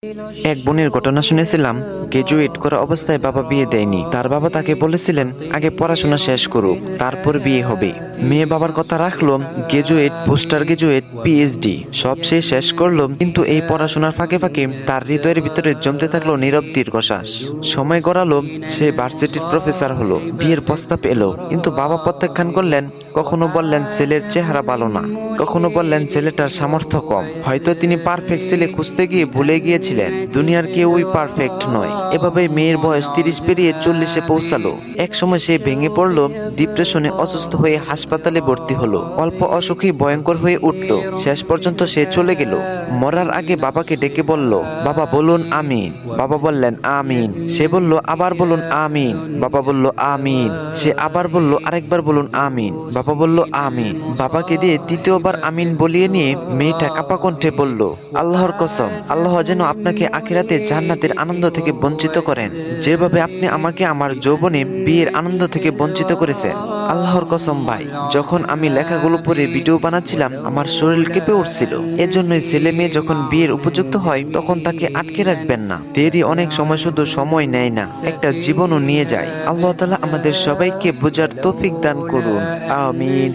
এক বোনের ঘটনা শুনেছিলাম। গ্রাজুয়েট করা অবস্থায় বাবা বিয়ে দেয়নি। তার বাবা তাকে বলেছিলেন আগে পড়াশোনা শেষ করুক, তারপর বিয়ে হবে। মেয়ে বাবার কথা রাখলো। গ্রাজুয়েট, পোস্টার গ্রাজুয়েট, পিএইচডি সব সে শেষ করলো, কিন্তু এই পড়াশোনার ফাঁকে ফাঁকে তার হৃদয়ের ভিতরে জমতে থাকলো নীরব দীর্ঘশ্বাস। সময় গড়ালো, সে ভার্সিটির প্রফেসর হলো, বিয়ের প্রস্তাব এলো, কিন্তু বাবা প্রত্যাখ্যান করলেন। কখনো বললেন ছেলের চেহারা ভালো না, কখনো বললেন ছেলেটার সামর্থ্য কম। হয়তো তিনি পারফেক্ট ছেলে খুঁজতে গিয়ে ভুলে গিয়েছিলেন দুনিয়ার কেউই পারফেক্ট নয়। এভাবে মেয়ের বয়স 30 পেরিয়ে 40-এ পৌঁছালো। এক সময় সে ভেঙে পড়লো, ডিপ্রেশনে অসুস্থ হয়ে হাসপাতালে ভর্তি হলো। অল্প অসুখই ভয়ঙ্কর হয়ে উঠলো। শেষ পর্যন্ত সে চলে গেল। মরার আগে বাবাকে ডেকে বলল, বাবা বলুন আমিন। বাবা বললেন আমিন। সে বলল আবার বলুন আমিন। বাবা বলল আমিন। সে আবার বলল আরেকবার বলুন আমিন। বাবা বলল আমিন। বাবাকে দিয়ে তৃতীয়বার আমিন বলিয়ে নিয়ে মেয়েটা কাঁপা কণ্ঠে বলল, আল্লাহর কসম, আল্লাহ যেন আপনাকে আখিরাতে জান্নাতের আনন্দ থেকে বঞ্চিত করেন, যেভাবে আপনি আমাকে আমার যৌবনে বিয়ের আনন্দ থেকে বঞ্চিত করেছেন। আল্লাহর কসম ভাই, যখন আমি লেখাগুলো পড়ে ভিডিও বানাচ্ছিলাম আমার শরীর কেঁপে উঠছিল। এজন্যই ছেলে মেয়ে যখন বিয়ের উপযুক্ত হয় তখন তাকে আটকে রাখবেন না। দেরি অনেক সময় শুধু সময় নেয় না, একটা জীবনও নিয়ে যায়। আল্লাহ তাআলা আমাদের সবাইকে বোঝার তৌফিক দান করুন। আমিন।